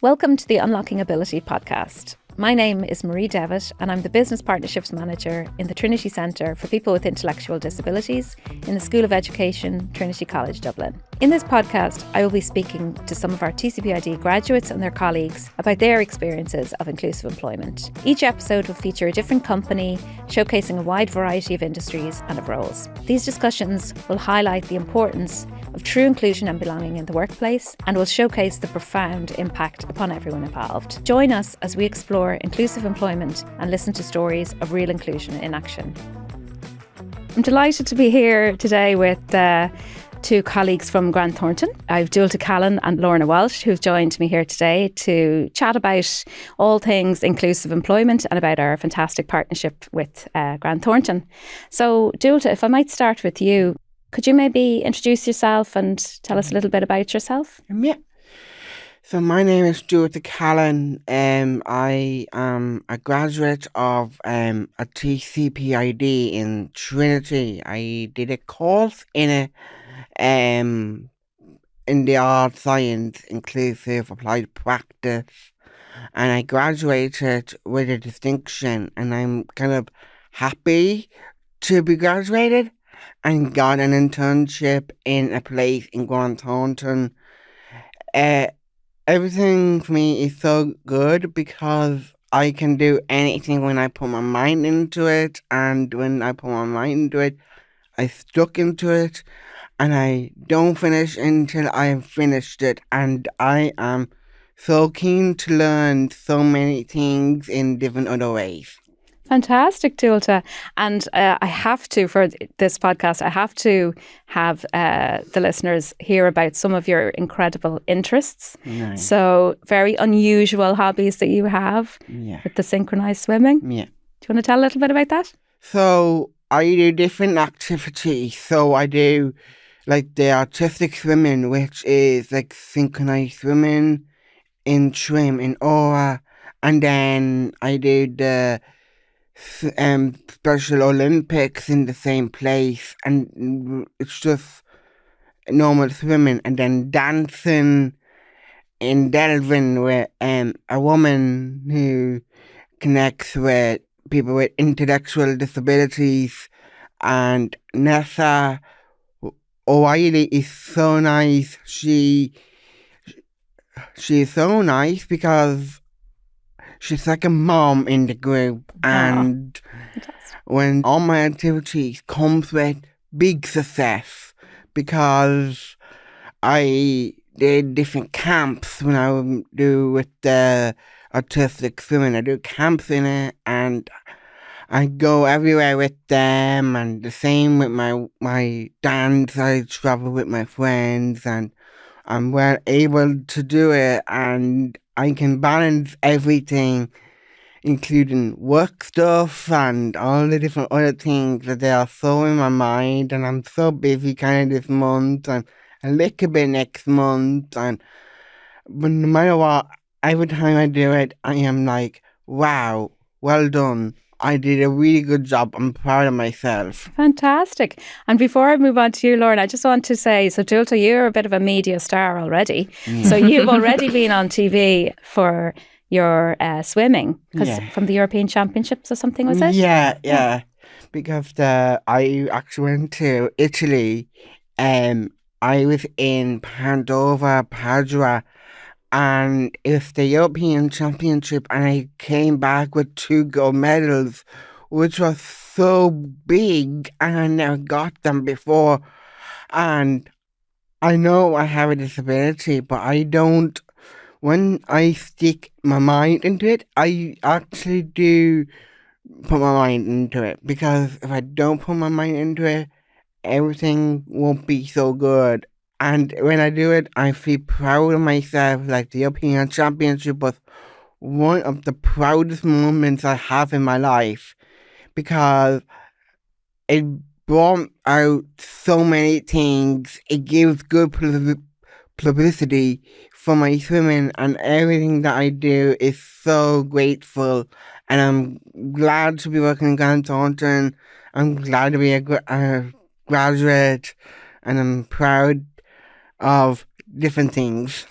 Welcome to the Unlocking Ability podcast. My name is Marie Devitt and I'm the Business Partnerships Manager in the Trinity Centre for People with Intellectual Disabilities in the School of Education, Trinity College, Dublin. In this podcast, I will be speaking to some of our TCPID graduates and their colleagues about their experiences of inclusive employment. Each episode will feature a different company, showcasing a wide variety of industries and of roles. These discussions will highlight the importance of true inclusion and belonging in the workplace and will showcase the profound impact upon everyone involved. Join us as we explore inclusive employment and listen to stories of real inclusion in action. I'm delighted to be here today with two colleagues from Grant Thornton. I've Dúalta Callan and Lorna Walsh, who've joined me here today to chat about all things inclusive employment and about our fantastic partnership with Grant Thornton. So Dúalta, if I might start with you, could you maybe introduce yourself and tell us a little bit about yourself? Yeah. So my name is Dúalta Callan. I am a graduate of a TCPID in Trinity. I did a course in the art science inclusive applied practice, and I graduated with a distinction, and I'm kind of happy to be graduated and got an internship in a place in Grant Thornton. Everything for me is so good because I can do anything when I put my mind into it, and when I put my mind into it, I stuck into it, and I don't finish until I have finished it, and I am so keen to learn so many things in different other ways. Fantastic, Dúalta. And I have to, for this podcast, I have to have the listeners hear about some of your incredible interests. Nice. So very unusual hobbies that you have with the synchronized swimming. Yeah. Do you want to tell a little bit about that? So I do different activities. So I do like the artistic swimming, which is like synchronized swimming in swim, in aura. And then I do the Special Olympics in the same place, and it's just normal swimming, and then dancing in Dublin with a woman who connects with people with intellectual disabilities, and Nessa O'Reilly is so nice. She is so nice because she's like a mom in the group, and when all my activities comes with big success, because I did different camps when I would do with the artistic swimming. I do camps in it, and I go everywhere with them, and the same with my dance. I travel with my friends, and I'm well able to do it, and I can balance everything, including work stuff and all the different other things that they are so in my mind, and I'm so busy kind of this month and a little bit next month, but no matter what, every time I do it, I am like, wow, well done. I did a really good job. I'm proud of myself. Fantastic. And before I move on to you, Lorna, I just want to say, so Dúalta, you're a bit of a media star already. Yeah. So you've already been on TV for your swimming, because from the European Championships or something, was it? Yeah. Because I actually went to Italy. I was in Padua, and it's the European Championship, and I came back with 2 gold medals, which was so big, and I never got them before. And I know I have a disability, but I don't. When I stick my mind into it, I actually do put my mind into it, because if I don't put my mind into it, everything won't be so good. And when I do it, I feel proud of myself. Like the European Championship was one of the proudest moments I have in my life, because it brought out so many things. It gives good publicity for my swimming, and everything that I do is so grateful. And I'm glad to be working in Grant Thornton. I'm glad to be a graduate, and I'm proud of different things.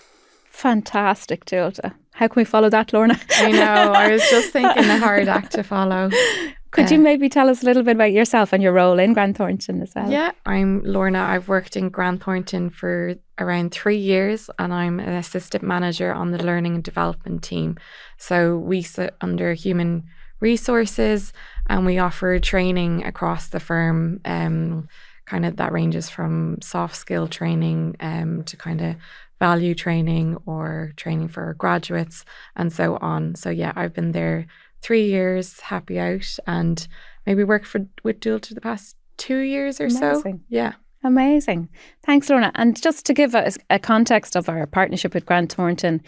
Fantastic, Dúalta. How can we follow that, Lorna? I know. I was just thinking a hard act to follow. Could you maybe tell us a little bit about yourself and your role in Grant Thornton as well? Yeah, I'm Lorna. I've worked in Grant Thornton for around 3 years, and I'm an assistant manager on the learning and development team. So we sit under human resources, and we offer training across the firm. Kind of that ranges from soft skill training to kind of value training or training for graduates and so on. So yeah, I've been there 3 years, happy out, and maybe worked with Dúalta the past 2 years or so. Yeah. Amazing. Thanks, Lorna. And just to give a context of our partnership with Grant Thornton,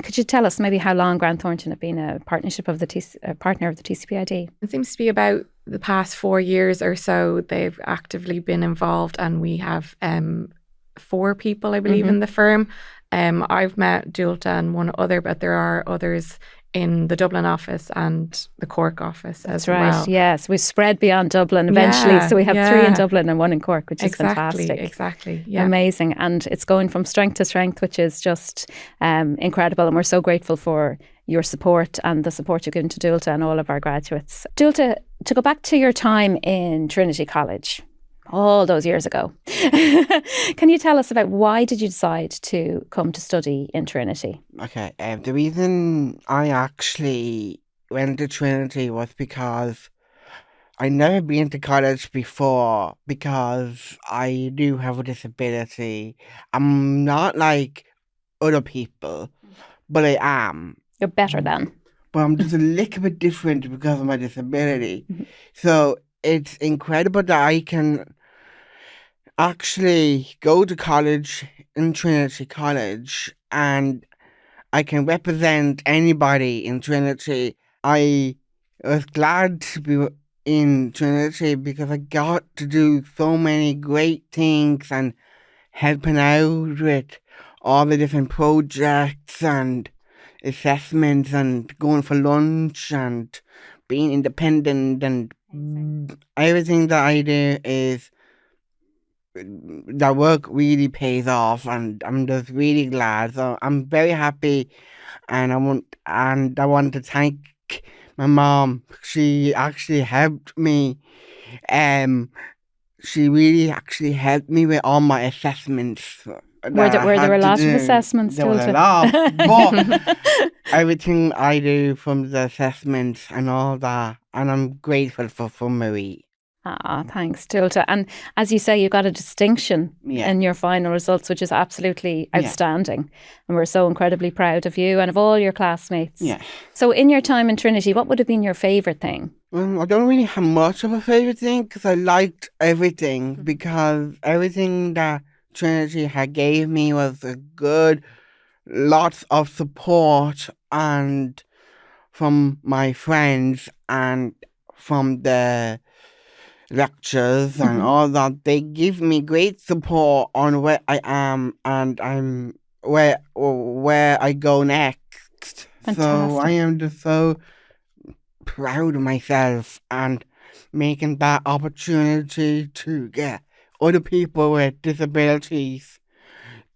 could you tell us maybe how long Grant Thornton have been a partnership of a partner of the TCPID? It seems to be about the past 4 years or so they've actively been involved, and we have 4 people, I believe, in the firm. I've met Dúalta and one other, but there are others in the Dublin office and the Cork office as well. That's right, yes. We've spread beyond Dublin eventually. So we have 3 in Dublin and 1 in Cork, which is fantastic. Exactly, yeah. Amazing. And it's going from strength to strength, which is just incredible. And we're so grateful for your support and the support you've given to Dúalta and all of our graduates. Dúalta, to go back to your time in Trinity College, all those years ago, can you tell us about why did you decide to come to study in Trinity? Okay, the reason I actually went to Trinity was because I'd never been to college before, because I do have a disability. I'm not like other people, but I am. You're better than. But I'm just a little bit different because of my disability. So it's incredible that I can actually go to college in Trinity College and I can represent anybody in Trinity. I was glad to be in Trinity because I got to do so many great things and helping out with all the different projects and assessments and going for lunch and being independent, and everything that I do is that work really pays off, and I'm just really glad. So I'm very happy, and I want to thank my mom. She actually helped me. She really actually helped me with all my assessments. Were there a lot of assessments? There was a lot, but everything I do from the assessments and all that, and I'm grateful for Marie. Thanks, Dúalta. And as you say, you got a distinction in your final results, which is absolutely outstanding. And we're so incredibly proud of you and of all your classmates. Yeah. So in your time in Trinity, what would have been your favourite thing? Well, I don't really have much of a favourite thing because I liked everything, because everything that Trinity had gave me was a good, lots of support, and from my friends and from the lectures and all that. They give me great support on where I am and I'm where I go next. Fantastic. So I am just so proud of myself and making that opportunity to get other people with disabilities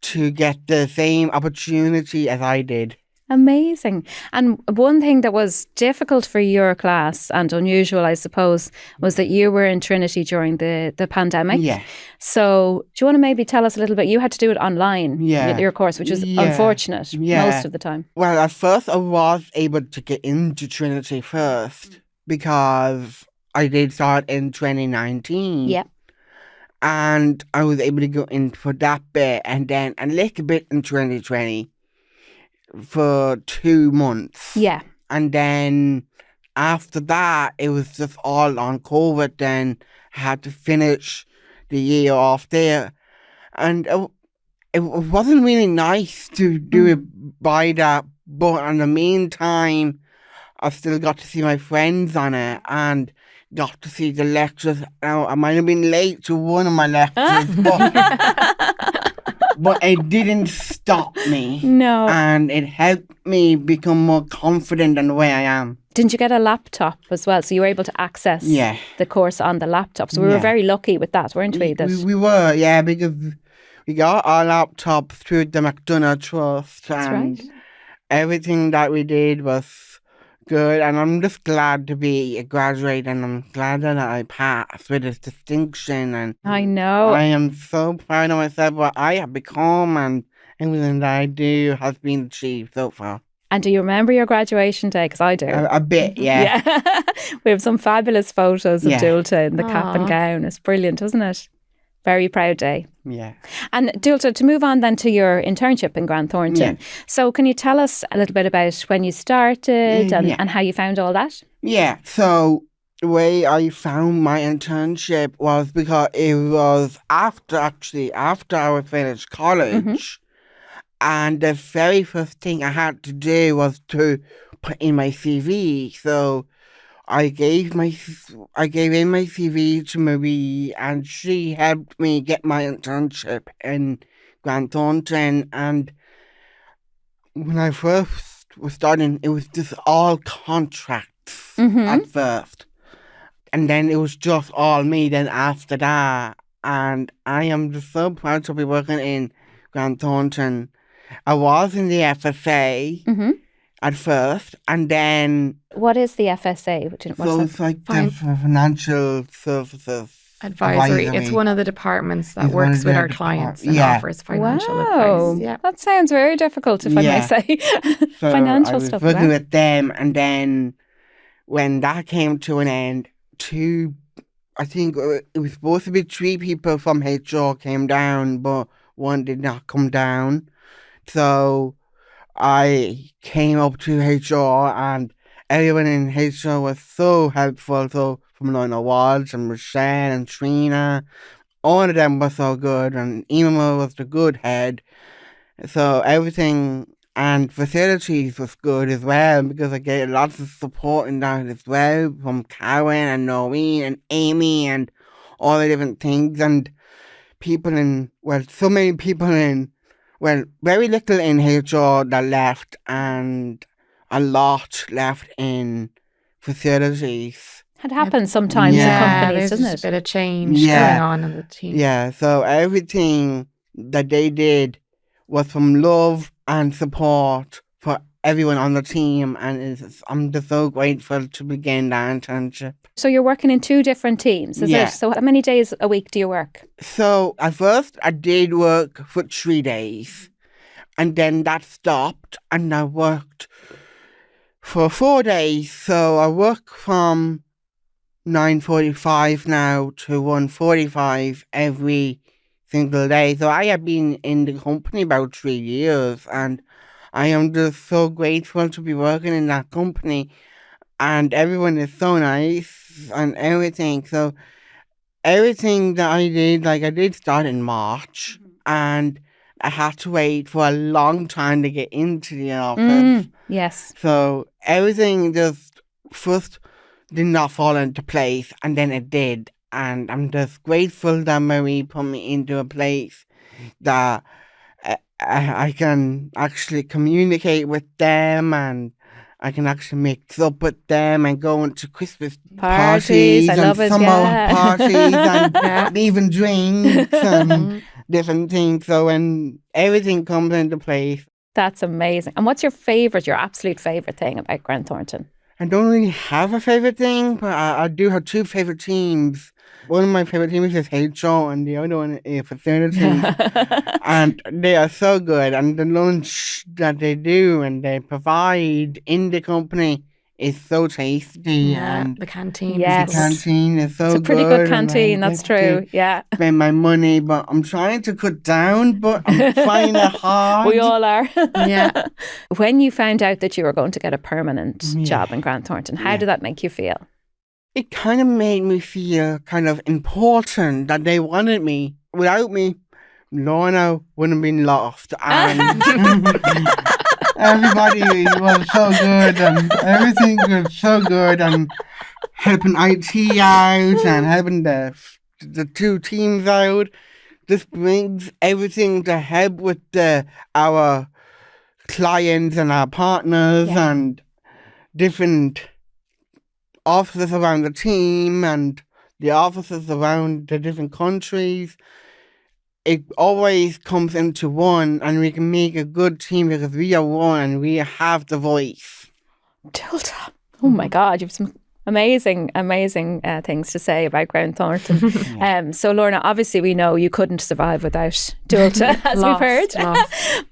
to get the same opportunity as I did. Amazing. And one thing that was difficult for your class and unusual, I suppose, was that you were in Trinity during the pandemic. Yeah. So do you want to maybe tell us a little bit? You had to do it online, your course, which was unfortunate most of the time. Well, at first I was able to get into Trinity first because I did start in 2019. Yeah. And I was able to go in for that bit and then a little bit in 2020. For 2 months. Yeah. And then after that, it was just all on COVID. Then I had to finish the year off there. And it wasn't really nice to do it by that. But in the meantime, I still got to see my friends on it and got to see the lectures. Now, I might have been late to one of my lectures, but it didn't stop me. No. And it helped me become more confident in the way I am. Didn't you get a laptop as well? So you were able to access the course on the laptop. So we were very lucky with that, weren't we? We were, because we got our laptops through the McDonough Trust, That's and right. everything that we did was good. And I'm just glad to be a graduate, and I'm glad that I passed with this distinction. And I know. I am so proud of myself, what I have become, and everything that I do has been achieved so far. And do you remember your graduation day? Because I do. A bit, yeah. Yeah. We have some fabulous photos of Yeah. Dúalta in the cap and Aw. gown. It's brilliant, isn't it? Very proud day. Yeah. And Dúalta, to move on then to your internship in Grant Thornton. Yeah. So can you tell us a little bit about when you started Yeah. and how you found all that? Yeah, so the way I found my internship was because it was after I finished college. And the very first thing I had to do was to put in my CV. So I gave in my CV to Marie, and she helped me get my internship in Grant Thornton. And when I first was starting, it was just all contracts at first. And then it was just all me then after that. And I am just so proud to be working in Grant Thornton. I was in the FSA at first, and then What is the FSA? so it's like the Financial Services Advisory. It's one of the departments that It's one works of with the our clients and yeah. offers financial Wow. advice. Yeah. That sounds very difficult, if I may Yeah. say. So Financial I was stuff. working Wow. with them, and then when that came to an end, I think it was supposed to be 3 people from HR came down, but one did not come down. So I came up to HR, and everyone in HR was so helpful. So from Lorna, Walsh and Michelle and Trina, all of them were so good, and Emma was the good head. So everything and facilities was good as well, because I get lots of support in that as well from Callan and Noreen and Amy and all the different things, and so many people very little in HR that left, and a lot left in facilities. It happens sometimes Yeah. in companies, there's doesn't just it? a bit of change Yeah. going on in the team. Yeah, so everything that they did was from love and support for everyone on the team, and I'm just so grateful to begin that internship. So you're working in 2 different teams, is Yeah. it? So how many days a week do you work? So at first I did work for 3 days, and then that stopped, and I worked for 4 days. So I work from 9:45 now to 1:45 every single day. So I have been in the company about 3 years, and I am just so grateful to be working in that company, and everyone is so nice and everything. So everything that I did, like I did start in March, and I had to wait for a long time to get into the office. Yes. So everything just first did not fall into place, and then it did. And I'm just grateful that Marie put me into a place that I can actually communicate with them, and I can actually mix up with them and go into Christmas Parties, I and love it, summer yeah. parties and Yeah. even drinks and different things. So when everything comes into place, That's amazing. And what's your absolute favourite thing about Grant Thornton? I don't really have a favorite thing, but I do have 2 favorite teams. One of my favorite teams is HR, and the other one is facilities. And they are so good, and the lunch that they do and they provide in the company is so tasty. Yeah, And the canteen. Yes. the canteen is so It's a pretty good and I canteen, that's get to true. Yeah. spend my money, but I'm trying to cut down, but I'm finding it hard. We all are. Yeah. When you found out that you were going to get a permanent Yeah. job in Grant Thornton, how Yeah. did that make you feel? It kind of made me feel kind of important that they wanted me. Without me, Lorna wouldn't have been lost. And everybody was so good, and everything was so good, and helping IT out and helping the 2 teams out. This brings everything to help with our clients and our partners Yeah. and different offices around the team and the offices around the different countries. it always comes into one, and we can make a good team because we are one and we have the voice. Dúalta. Oh my God, you've some amazing things to say about Grant Thornton. So Lorna, obviously we know you couldn't survive without Dúalta, as we've heard.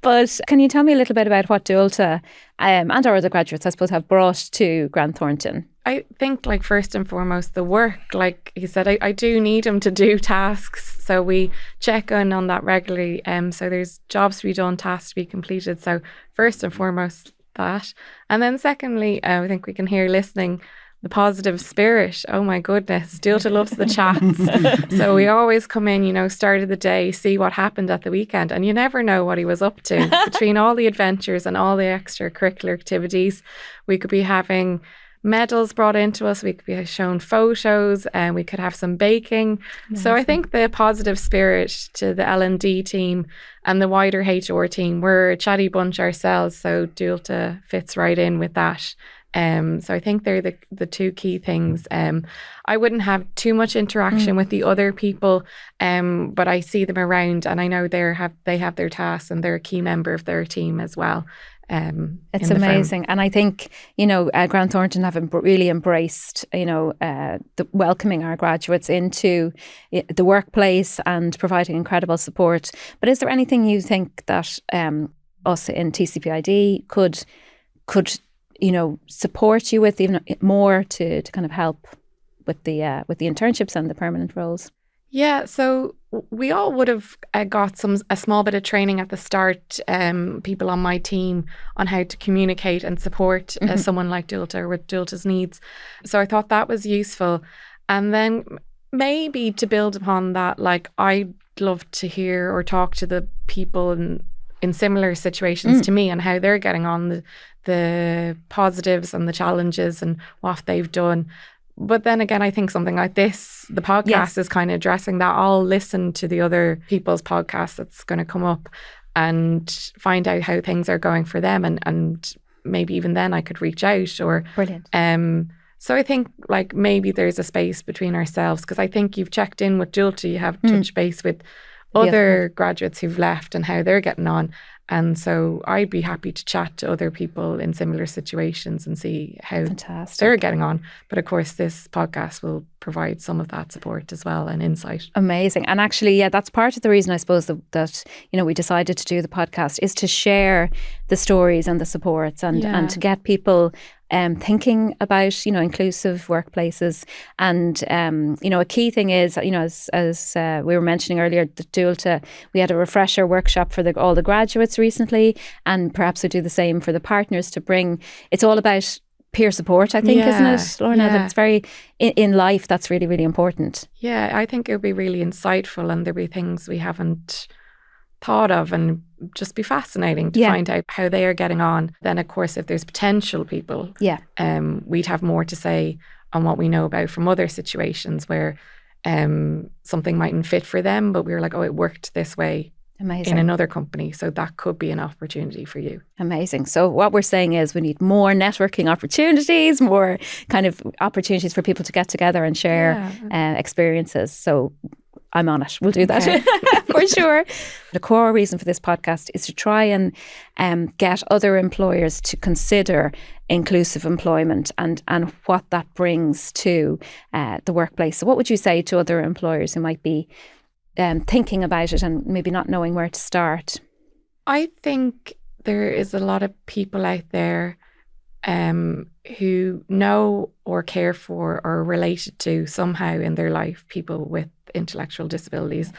But can you tell me a little bit about what Dúalta and our other graduates, I suppose, have brought to Grant Thornton? I think, like, first and foremost, the work. Like he said, I do need him to do tasks, so we check in on that regularly. So there's jobs to be done, tasks to be completed. So first and foremost, that. And then secondly, I think we can hear listening the positive spirit. Oh my goodness, Dúalta loves the chats. So we always come in, start of the day, see what happened at the weekend, and you never know what he was up to. Between all the adventures and all the extracurricular activities, we could be having medals brought into us, we could be shown photos, and we could have some baking. Amazing. So I think the positive spirit to the L&D team and the wider HR team, we're a chatty bunch ourselves, so Dúalta fits right in with that. So I think they're the two key things. I wouldn't have too much interaction with the other people, but I see them around, and I know they have their tasks, and they're a key member of their team as well. It's amazing. And I think, Grant Thornton have really embraced, the welcoming our graduates into the workplace and providing incredible support. But is there anything you think that us in TCPID could support you with even more to kind of help with the internships and the permanent roles? Yeah, so we all would have got a small bit of training at the start, people on my team, on how to communicate and support someone like Dúalta with Dúalta's needs. So I thought that was useful. And then maybe to build upon that, like, I'd love to hear or talk to the people in similar situations to me and how they're getting on, the positives and the challenges and what they've done. But then again, I think something like this, the podcast, is kind of addressing that. I'll listen to the other people's podcasts that's going to come up and find out how things are going for them. And maybe even then I could reach out or... Brilliant. So I think, like, maybe there's a space between ourselves, because I think you've checked in with Dúalta, you have touched base with other graduates who've left and how they're getting on. And so I'd be happy to chat to other people in similar situations and see how they're getting on. But of course, this podcast will provide some of that support as well and insight. Amazing. And actually, that's part of the reason, I suppose, that we decided to do the podcast, is to share the stories and the supports and to get people thinking about, inclusive workplaces. And, a key thing is, as we were mentioning earlier, the Dúalta, we had a refresher workshop for all the graduates recently, and perhaps we do the same for the partners to bring, it's all about peer support, I think, isn't it, Lorna? That's very, in life, that's really, really important. Yeah, I think it would be really insightful, and there'll be things we haven't thought of, and just be fascinating to find out how they are getting on. Then, of course, if there's potential people, we'd have more to say on what we know about from other situations where something mightn't fit for them, but we were like, oh, it worked this way. Amazing. In another company. So that could be an opportunity for you. Amazing. So what we're saying is we need more networking opportunities, more kind of opportunities for people to get together and share experiences. So I'm on it. We'll do that for sure. The core reason for this podcast is to try and get other employers to consider inclusive employment and what that brings to the workplace. So what would you say to other employers who might be thinking about it and maybe not knowing where to start? I think there is a lot of people out there who know or care for or are related to somehow in their life people with intellectual disabilities.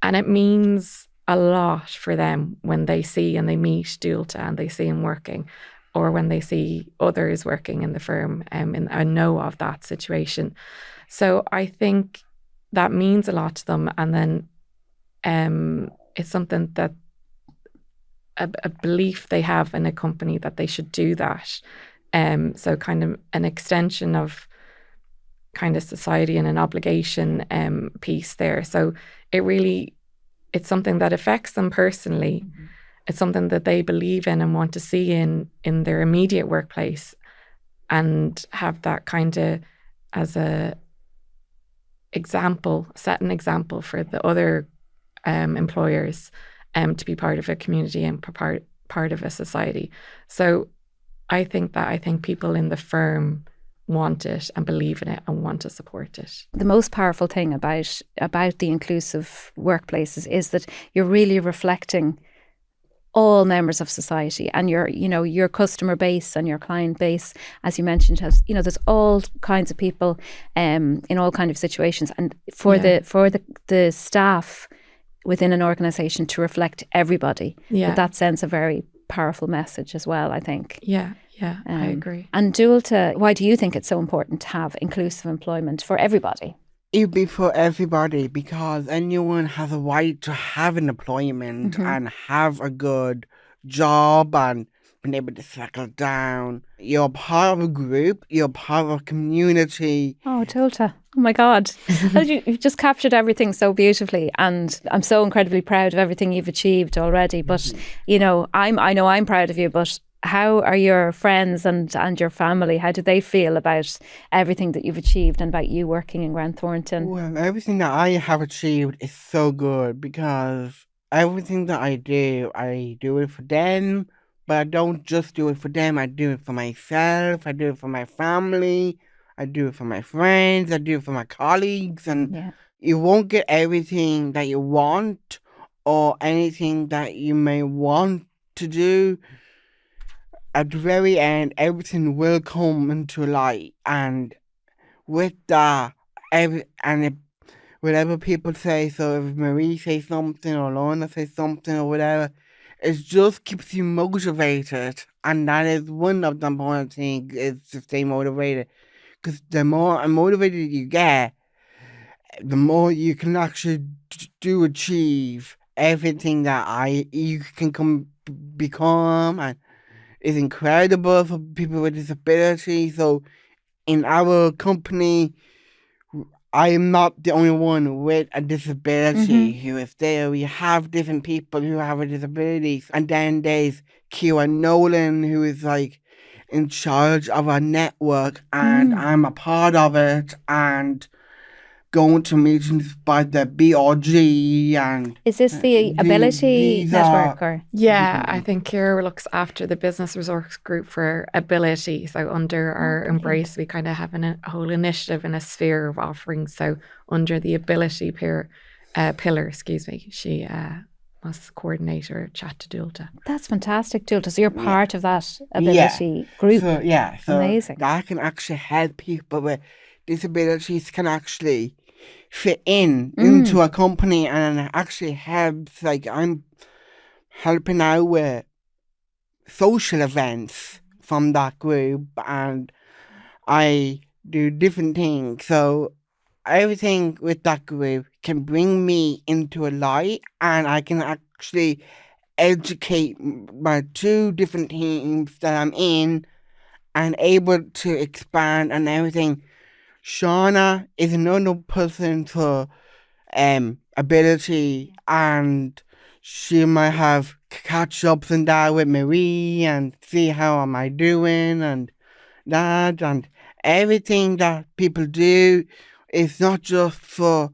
And it means a lot for them when they see and they meet Dúalta and they see him working, or when they see others working in the firm and know of that situation. So I think that means a lot to them. And then it's something that a belief they have in a company that they should do that. So kind of an extension of kind of society and an obligation piece there. So it's something that affects them personally. Mm-hmm. It's something that they believe in and want to see in their immediate workplace, and have that kind of as a example, set an example for the other employers to be part of a community and part of a society. So I think people in the firm want it and believe in it and want to support it. The most powerful thing about the inclusive workplaces is that you're really reflecting all members of society, and your customer base and your client base, as you mentioned, has, there's all kinds of people in all kinds of situations, and for the staff within an organisation to reflect everybody, that sends a very powerful message as well, I think. Yeah, I agree. And Dúalta, why do you think it's so important to have inclusive employment for everybody? It'd be for everybody, because anyone has a right to have an employment and have a good job and being able to settle down. You're part of a group, you're part of a community. Oh, Dúalta. Oh my God. You've just captured everything so beautifully, and I'm so incredibly proud of everything you've achieved already. But, I know I'm proud of you, but how are your friends and your family? How do they feel about everything that you've achieved and about you working in Grant Thornton? Well, everything that I have achieved is so good, because everything that I do it for them, but I don't just do it for them. I do it for myself, I do it for my family, I do it for my friends, I do it for my colleagues, and you won't get everything that you want or anything that you may want to do. At the very end, everything will come into light, and with that, whatever people say, so if Marie says something or Lorna says something or whatever, it just keeps you motivated, and that is one of the important things, is to stay motivated, because the more motivated you get, the more you can actually achieve everything that you can become, and is incredible for people with disabilities. So in our company, I am not the only one with a disability who is there. We have different people who have a disability. And then there's Kira Nolan, who is like in charge of our network, and I'm a part of it, and going to meetings by the BRG. And is this the Ability Network? Or? Yeah, I think Kira looks after the business resource group for Ability. So under our Embrace, we kind of have a whole initiative and a sphere of offerings. So under the Ability pillar, she was coordinator Chat to Dúalta. That's fantastic, Dúalta. So you're part of that Ability group. So amazing. That can actually help people with disabilities can actually fit into a company, and actually helps. Like, I'm helping out with social events from that group, and I do different things. So everything with that group can bring me into a light, and I can actually educate my 2 different teams that I'm in, and able to expand and everything. Shauna is another person for Ability, and she might have catch-ups and that with Marie and see how am I doing and that, and everything that people do is not just for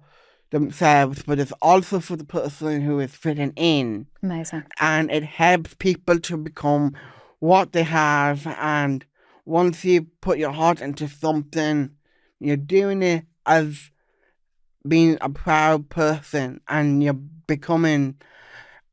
themselves, but it's also for the person who is fitting in. Amazing. And it helps people to become what they have, and once you put your heart into something, you're doing it as being a proud person, and you're becoming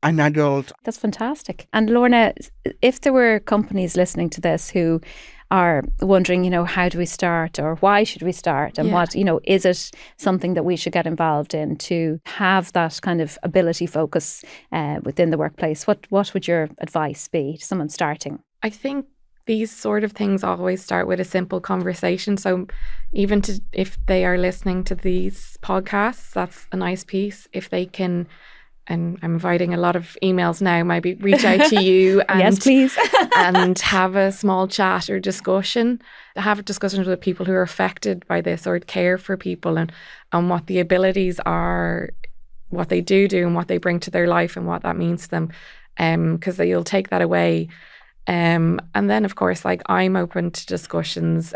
an adult. That's fantastic. And Lorna, if there were companies listening to this who are wondering, how do we start, or why should we start, and what, is it something that we should get involved in to have that kind of ability focus within the workplace? What would your advice be to someone starting? I think these sort of things always start with a simple conversation. So even if they are listening to these podcasts, that's a nice piece. If they can, and I'm inviting a lot of emails now, maybe reach out to you and yes, please. and have a small chat or discussion. Have discussions with people who are affected by this, or care for people, and what the abilities are, what they do and what they bring to their life, and what that means to them. Because you'll take that away. And then, of course, like, I'm open to discussions.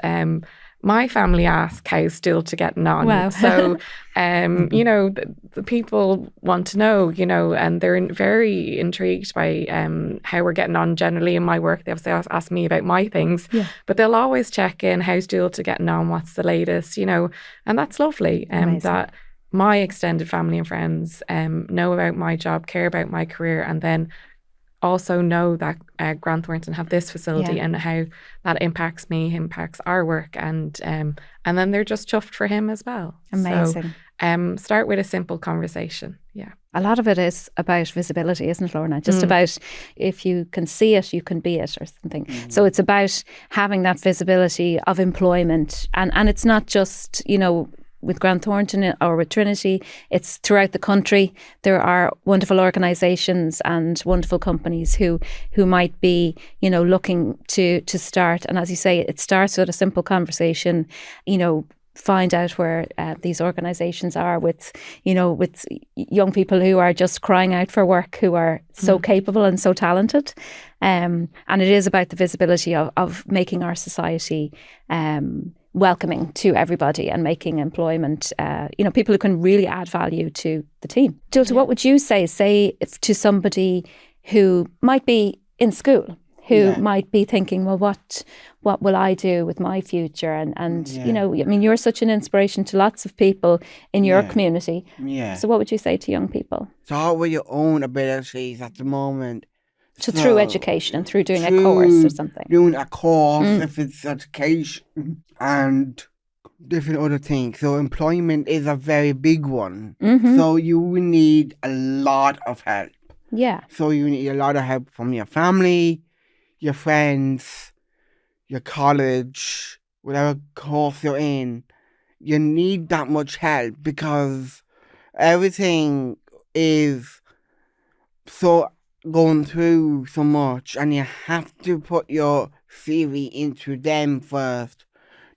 my family ask how's Dúalta getting on. Wow. So, the people want to know, and they're very intrigued by how we're getting on generally in my work. They obviously ask me about my things, but they'll always check in, how's Dúalta getting on, what's the latest, and that's lovely. That my extended family and friends know about my job, care about my career, and then also know that Grant Thornton have this facility and how that impacts me, impacts our work, and then they're just chuffed for him as well. Amazing. So, start with a simple conversation. Yeah. A lot of it is about visibility, isn't it, Lorna? Just about if you can see it, you can be it, or something. So it's about having that visibility of employment, and it's not just with Grant Thornton or with Trinity, it's throughout the country. There are wonderful organisations and wonderful companies who might be, looking to start. And as you say, it starts with a simple conversation, find out where these organisations are with young people who are just crying out for work, who are so capable and so talented. And it is about the visibility of making our society welcoming to everybody and making employment, people who can really add value to the team. Dúalta, what would you say if to somebody who might be in school, who might be thinking, well, what will I do with my future? And you're such an inspiration to lots of people in your community. Yeah. So what would you say to young people? Start with your own abilities at the moment. So through education and through doing a course or something. Doing a course, if it's education and different other things. So employment is a very big one. So you will need a lot of help. Yeah. So you need a lot of help from your family, your friends, your college, whatever course you're in. You need that much help because everything is so going through so much, and you have to put your CV into them first.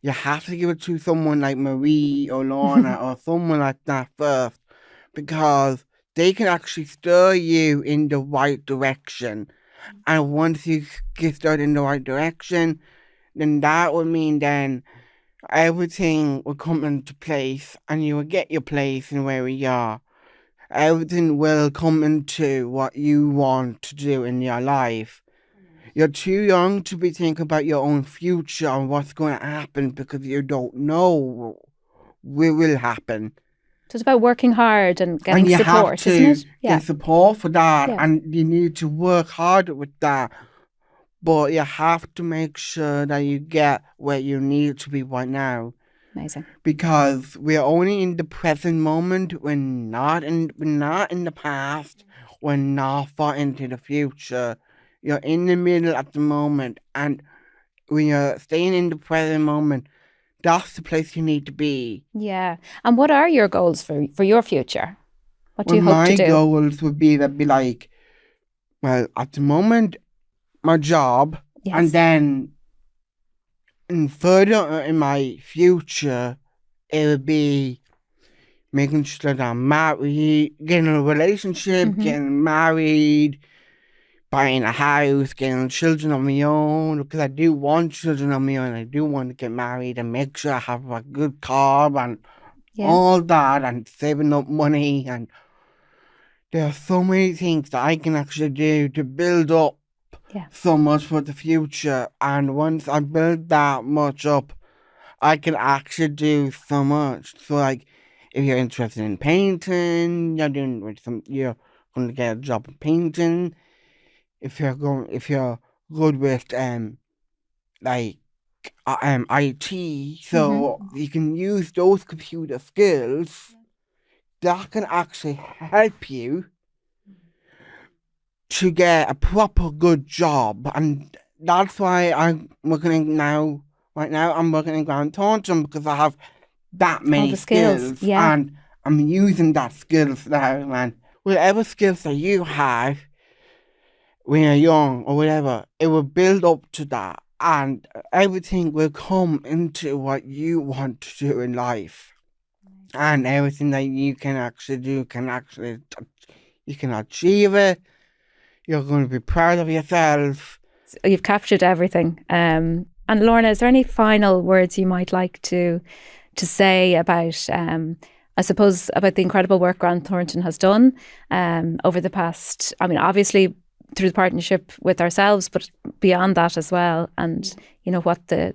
You have to give it to someone like Marie or Lorna or someone like that first, because they can actually steer you in the right direction. And once you get started in the right direction, then that would mean then everything will come into place and you will get your place in where you are. Everything will come into what you want to do in your life. You're too young to be thinking about your own future and what's going to happen, because you don't know what will happen. So it's about working hard and getting and you support, have to isn't it? get support for that, and you need to work hard with that. But you have to make sure that you get where you need to be right now. Amazing. Because we're only in the present moment. We're not in the past. We're not far into the future. You're in the middle at the moment, and when you're staying in the present moment, that's the place you need to be. Yeah. And what are your goals for your future? What do you hope to do? My goals would be at the moment, my job, and then further in my future, it would be making sure that I'm married, getting a relationship, getting married, buying a house, getting children of my own, because I do want children of my own. I do want to get married and make sure I have a good car and all that, and saving up money. And there are so many things that I can actually do to build up so much for the future. And once I build that much up, I can actually do so much. So, like, if you're interested in painting, you're going to get a job in painting. If you're good with IT, so you can use those computer skills that can actually help you to get a proper good job. And that's why I'm working right now I'm working in Grant Thornton, because I have that many skills. And I'm using that skills now, man. Whatever skills that you have when you're young or whatever, it will build up to that, and everything will come into what you want to do in life. And everything that you can actually do you can achieve it. You're going to be proud of yourself. You've captured everything. And Lorna, is there any final words you might like to say about, I suppose, about the incredible work Grant Thornton has done over the past, I mean, obviously through the partnership with ourselves, but beyond that as well, and, you know, what the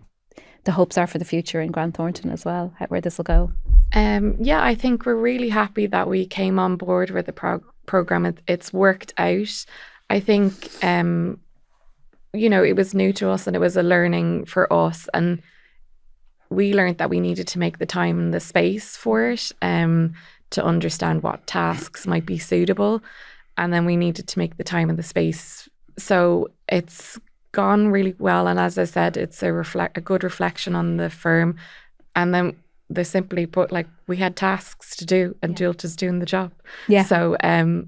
hopes are for the future in Grant Thornton as well, where this will go? Yeah, I think we're really happy that we came on board with the program. It's worked out. I think, you know, it was new to us and it was a learning for us. And we learned that we needed to make the time and the space for it to understand what tasks might be suitable. And then we needed to make the time and the space. So it's gone really well. And as I said, it's a good reflection on the firm. And then they simply put, like, we had tasks to do and Dúalta's doing the job. Yeah. So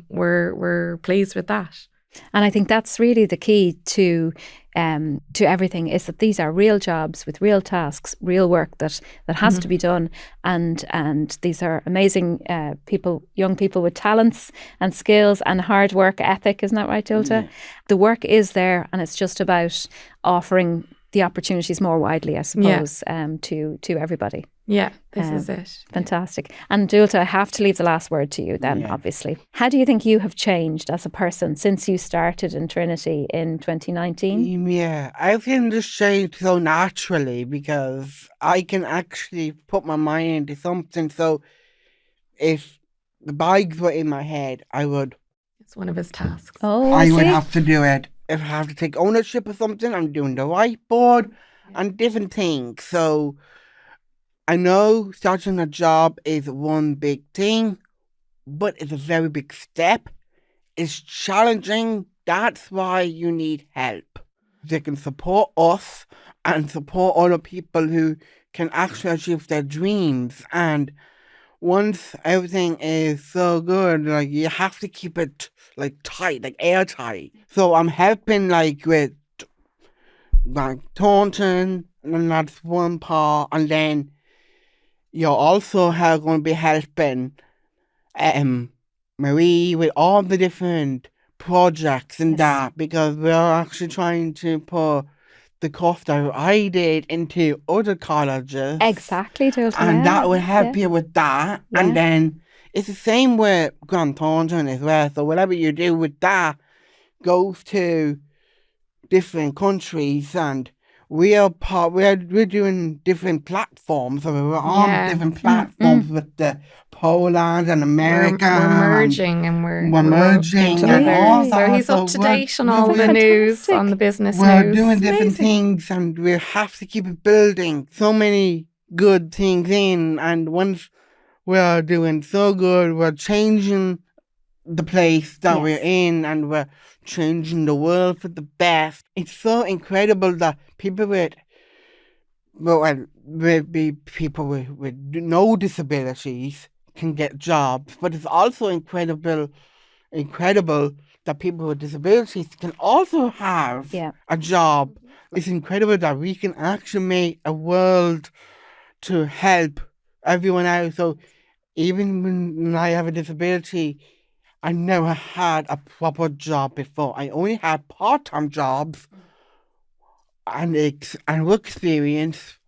we're pleased with that. And I think that's really the key to everything, is that these are real jobs with real tasks, real work that has to be done, and these are amazing people, young people with talents and skills and hard work ethic. Isn't that right, Dúalta? Yeah. The work is there, and it's just about offering the opportunities more widely, I suppose, to everybody. Yeah, this is it. Fantastic. And Dúalta, I have to leave the last word to you then, obviously. How do you think you have changed as a person since you started in Trinity in 2019? Yeah, I think this changed so naturally because I can actually put my mind into something. So if the bags were in my head, I would... It's one of his tasks. I would have to do it. If I have to take ownership of something, I'm doing the whiteboard and different things. So I know starting a job is one big thing, but it's a very big step. It's challenging. That's why you need help. They can support us and support other people who can actually achieve their dreams. And once everything is so good, like, you have to keep it like tight, like airtight. So I'm helping like with Grant Thornton, and that's one part. And then you're also going to be helping Marie with all the different projects and that, because we're actually trying to put the course that I did into other colleges. Exactly, Dúalta. And that will help you with that. Yeah. And then it's the same with Grant Thornton as well. So whatever you do with that goes to different countries, and we're doing different platforms. So we're on different platforms with the Poland and America. We're merging and we're merging together. And all that. So he's up to date on all the news, on the business news. We're doing different things, and we have to keep it building. So many good things in, and once we're doing so good, we're changing the place that we're in, and we're changing the world for the best. It's so incredible that people with people with no disabilities can get jobs, but it's also incredible that people with disabilities can also have a job. It's incredible that we can actually make a world to help everyone out. So even when I have a disability, I never had a proper job before. I only had part-time jobs and work experience,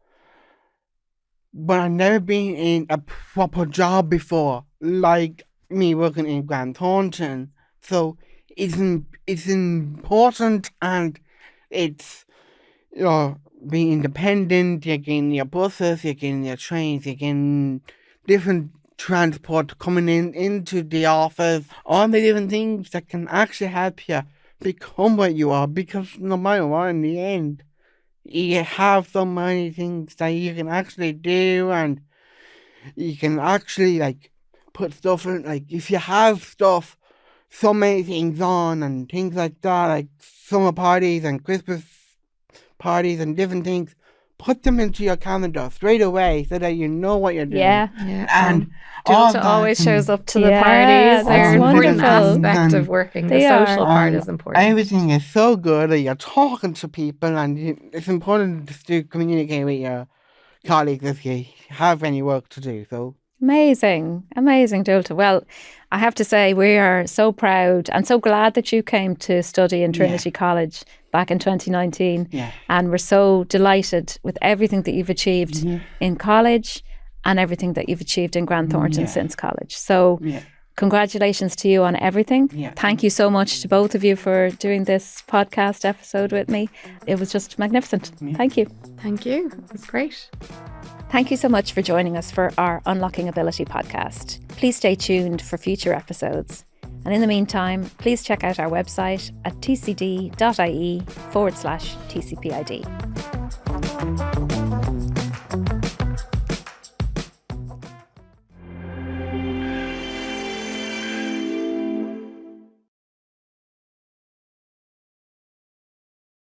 but I've never been in a proper job before, like me working in Grant Thornton. So it's important, and it's, you know, being independent. You're getting your buses, you're getting your trains, you're getting different transport coming into the office, all the different things that can actually help you become what you are, because no matter what, in the end, you have so many things that you can actually do, and you can actually like put stuff in, like if you have stuff, so many things on and things like that, like summer parties and Christmas parties and different things, put them into your calendar straight away so that you know what you're doing. Yeah. And Dúalta always shows up to the parties. They're an important aspect of working. The social part is important. Everything is so good that you're talking to people, and it's important to communicate with your colleagues if you have any work to do. So Amazing, Dúalta. Well, I have to say we are so proud and so glad that you came to study in Trinity College back in 2019. Yeah. And we're so delighted with everything that you've achieved in college and everything that you've achieved in Grant Thornton since college. So congratulations to you on everything. Yeah. Thank you so much to both of you for doing this podcast episode with me. It was just magnificent. Thank you. Thank you. It was great. Thank you so much for joining us for our Unlocking Ability podcast. Please stay tuned for future episodes. And in the meantime, please check out our website at tcd.ie/TCPID.